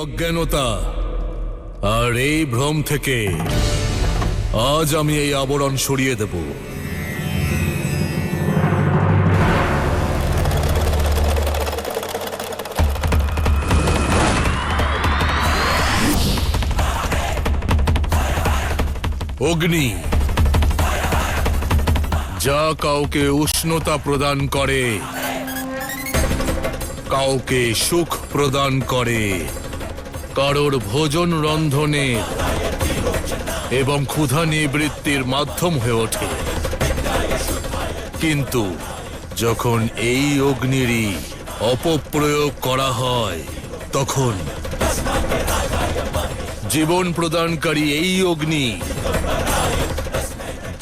অজ্ঞানতা আর এই ভ্রম থেকে আজ আমি এই আবরণ সরিয়ে দেব। অগ্নি যা কাউকে উষ্ণতা প্রদান করে, কাউকে সুখ প্রদান করে, কারোর ভোজন রন্ধনে এবং ক্ষুধা নিবৃত্তির মাধ্যম হয়ে ওঠে। কিন্তু যখন এই অগ্নিরই অপপ্রয়োগ করা হয়, তখন জীবন প্রদানকারী এই অগ্নি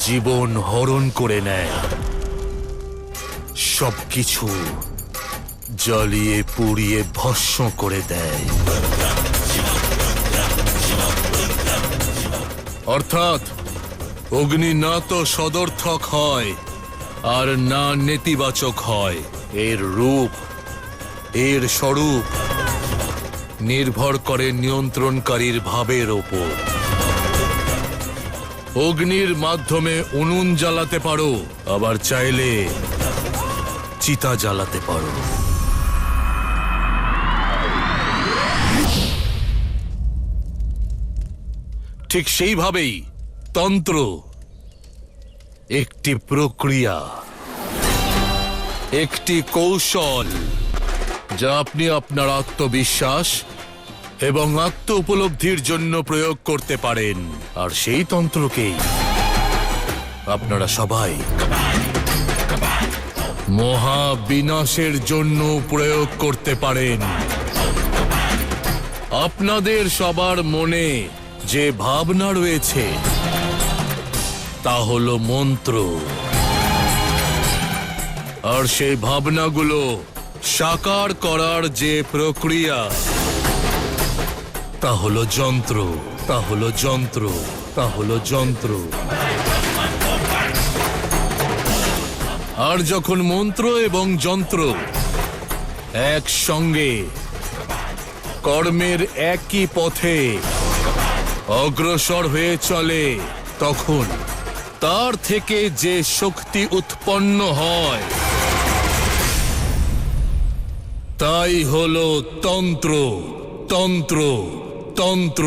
জীবন হরণ করে নেয়, সবকিছু জ্বালিয়ে পুড়িয়ে ভস্ম করে দেয়। অর্থাৎ অগ্নি না তো সদর্থক হয় আর না নেতিবাচক হয়। এর রূপ, এর স্বরূপ নির্ভর করে নিয়ন্ত্রণকারীর ভাবের ওপর। অগ্নির মাধ্যমে উনুন জ্বালাতে পারো, আবার চাইলে চিতা জ্বালাতে পারো। ঠিক সেইভাবেই তন্ত্র একটি প্রক্রিয়া, একটি কৌশল যা আপনি আপনার আত্মবিশ্বাস এবং আত্ম উপলব্ধির জন্য প্রয়োগ করতে পারেন। আর সেই তন্ত্রকেই আপনারা সবাই মহাবিনাশের জন্য প্রয়োগ করতে পারেন। আপনাদের সবার মনে যে ভাবনা রয়েছে তা হলো মন্ত্র, আর সেই ভাবনাগুলো সাকার করার যে প্রক্রিয়া তা হলো যন্ত্র, তা হলো যন্ত্র, তা হলো যন্ত্র। আর যখন মন্ত্র এবং যন্ত্র একসঙ্গে কর্মের একই পথে অগ্রসর হয়ে চলে, তখন তার থেকে যে শক্তি উৎপন্ন হয় তাই হলো তন্ত্র, তন্ত্র, তন্ত্র।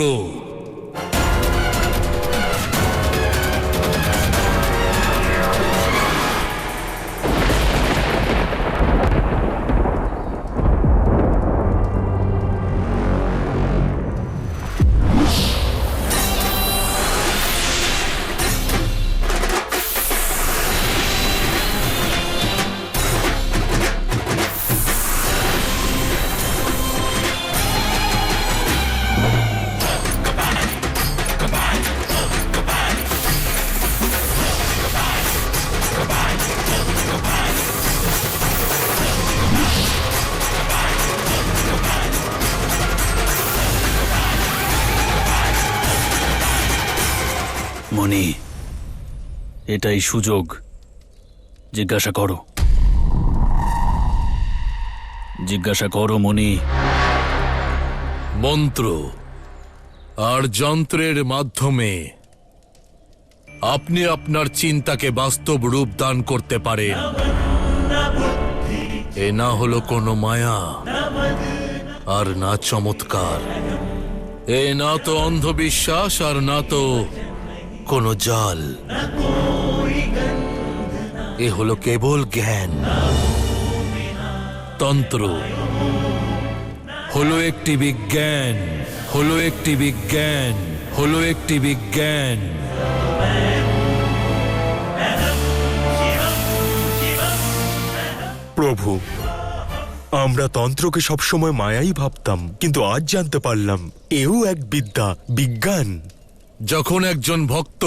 মণি, এটাই সুযোগ। জিজ্ঞাসা করো, জিজ্ঞাসা করো মণি। মন্ত্র আর যন্ত্রের মাধ্যমে আপনি আপনার চিন্তাকে বাস্তব রূপ দান করতে পারেন। এ না হলো কোনো মায়া আর না চমৎকার, এ না তো অন্ধবিশ্বাস আর না তো কোনো জাল, এ হলো কেবল জ্ঞান। তন্ত্র হলো একটি বিজ্ঞান, হলো একটি বিজ্ঞান, হলো একটি বিজ্ঞান। প্রভু, আমরা তন্ত্রকে সবসময় মায়াই ভাবতাম, কিন্তু আজ জানতে পারলাম এও এক বিদ্যা, বিজ্ঞান। যখন একজন ভক্ত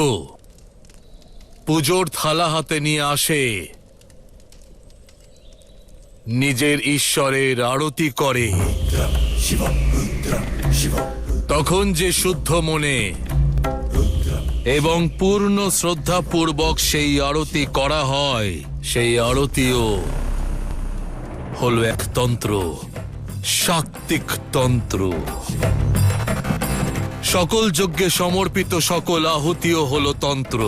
পুজোর থালা হাতে নিয়ে আসে, নিজের ঈশ্বরের আরতি করে, তখন যে শুদ্ধ মনে এবং পূর্ণ শ্রদ্ধাপূর্বক সেই আরতি করা হয়, সেই আরতিও হলো এক তন্ত্র, সাত্ত্বিক তন্ত্র। সকল যজ্ঞে সমর্পিত সকল আহুতিও হলো তন্ত্র।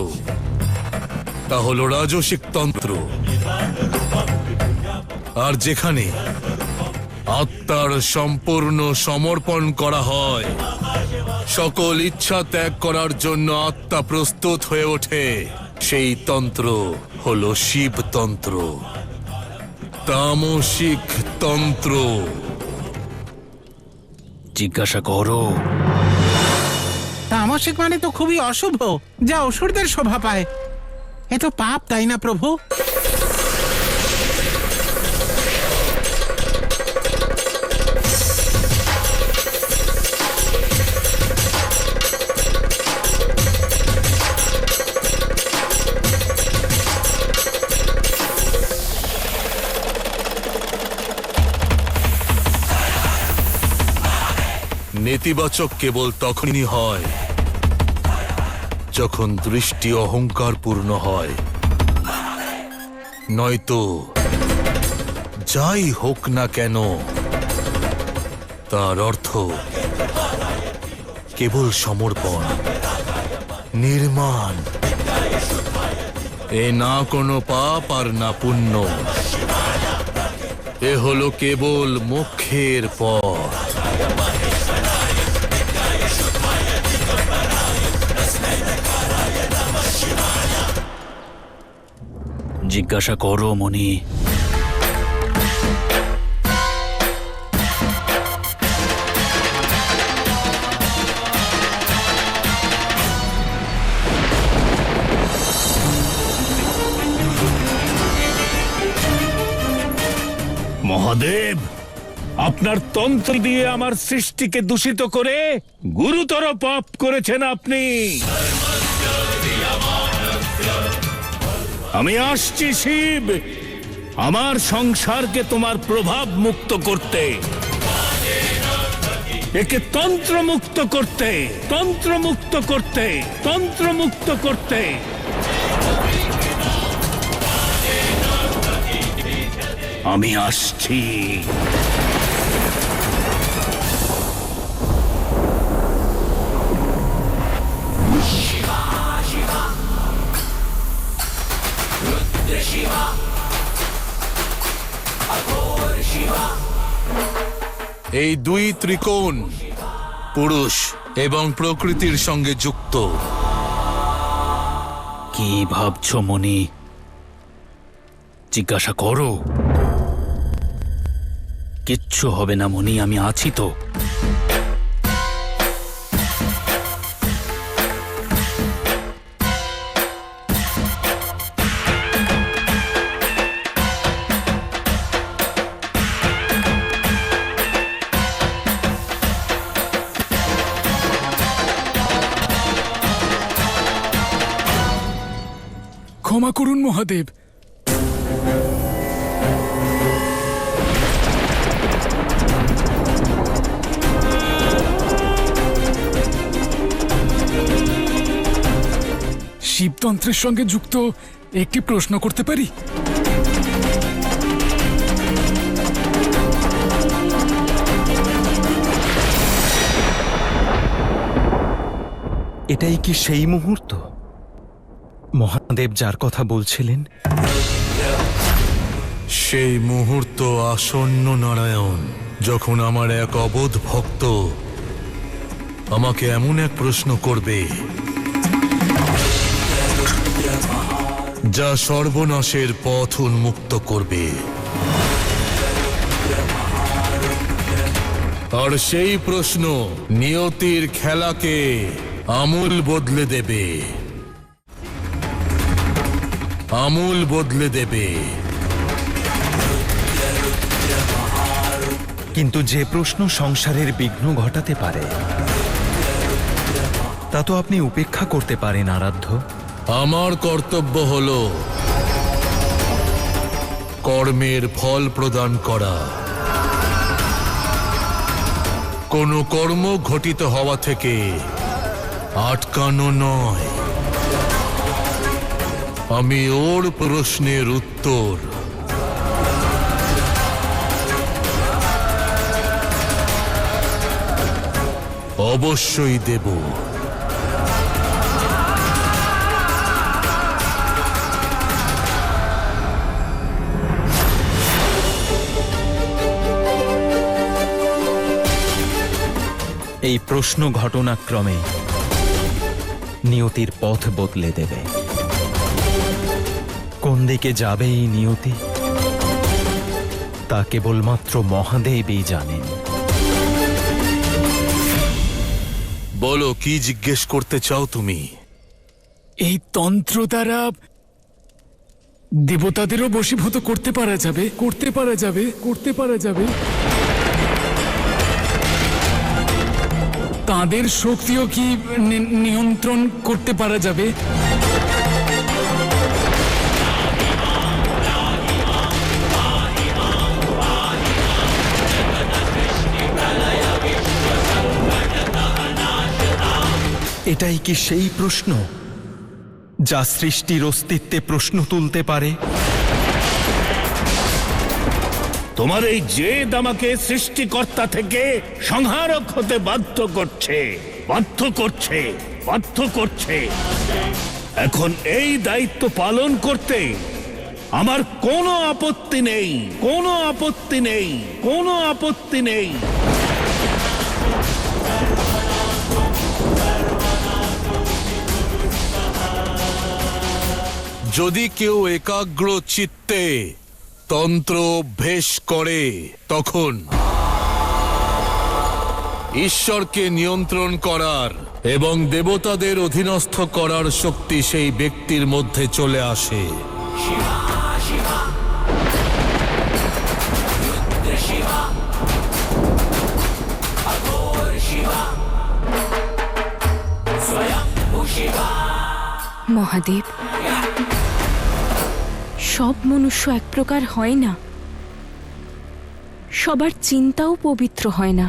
তা হলো রাজসিক তন্ত্র। আর যেখানে আত্মার সম্পূর্ণ সমর্পণ করা হয়, সকল ইচ্ছা ত্যাগ করার জন্য আত্মা প্রস্তুত হয়ে ওঠে, সেই তন্ত্র হলো শিবতন্ত্র, তামসিক তন্ত্র। জিজ্ঞাসা করো। তামসিক মানে তো খুবই অশুভ, যা অসুরদের শোভা পায়। এ তো পাপ, তাই না প্রভু? নেতিবাচক কেবল তখনই হয় যখন দৃষ্টি অহংকার পূর্ণ হয়, নয়তো যাই হোক না কেন তার অর্থ কেবল সমর্পণ, নির্মাণ। এ না কোনো পাপ আর না পুণ্য, এ হলো কেবল মোক্ষের পথ। জিজ্ঞাসা করো মুনি। মহাদেব, আপনার তন্ত্র দিয়ে আমার সৃষ্টিকে দূষিত করে গুরুতর পাপ করেছেন আপনি। আমি আসছি শিব, আমার সংসারকে তোমার প্রভাব মুক্ত করতে, একে তন্ত্রমুক্ত করতে, তন্ত্রমুক্ত করতে, তন্ত্রমুক্ত করতে। আমি আসছি। এই দুই ত্রিকোণ পুরুষ এবং প্রকৃতির সঙ্গে যুক্ত। কি ভাবছো মুনি? জিজ্ঞাসা করো। কিচ্ছু হবে না মুনি, আমি আছি তো। ক্ষমা করুন মহাদেব। শিবতন্ত্রের সঙ্গে যুক্ত একটি প্রশ্ন করতে পারি? এটাই কি সেই মুহূর্ত মহাদেব যার কথা বলছিলেন? সেই মুহূর্ত আসন্ন নারায়ণ, যখন আমার এক অবোধ ভক্ত আমাকে এমন এক প্রশ্ন করবে যা সর্বনাশের পথ উন্মুক্ত করবে। আর সেই প্রশ্ন নিয়তির খেলাকে আমূল বদলে দেবে, আমূল বদলে দেবে। কিন্তু যে প্রশ্ন সংসারের বিঘ্ন ঘটাতে পারে তা তো আপনি উপেক্ষা করতে পারেন আরাধ্য। আমার কর্তব্য হল কর্মের ফল প্রদান করা। কোনো কর্ম ঘটিত হওয়া থেকে আটকানো নয়। আমি ওর প্রশ্নের উত্তর অবশ্যই দেব। এই প্রশ্ন ঘটনাক্রমে নিয়তির পথ বদলে দেবে। কোন দিকে যাবে এই নিয়তি তা কেবলমাত্র মহাদেবই জানেন। বলো, কি জিজ্ঞেস করতে চাও তুমি? এই তন্ত্র দ্বারা দেবতাদেরও বশীভূত করতে পারা যাবে। তাদের শক্তিও কি নিয়ন্ত্রণ করতে পারা যাবে? এটাই কি সেই প্রশ্ন যা সৃষ্টির অস্তিত্বে প্রশ্ন তুলতে পারে? তোমার এই জেদ আমাকে সৃষ্টিকর্তা থেকে সংহারক হতে বাধ্য করছে। এখন এই দায়িত্ব পালন করতে আমার কোনো আপত্তি নেই। যদি কেউ একাগ্র চিত্তে তন্ত্র অভ্যেস করে, তখন ঈশ্বরকে নিয়ন্ত্রণ করার এবং দেবতাদের অধীনস্থ করার শক্তি সেই ব্যক্তির মধ্যে চলে আসে। মহাদেব, সব মনুষ্য এক প্রকার হয় না, সবার চিন্তাও পবিত্র হয় না।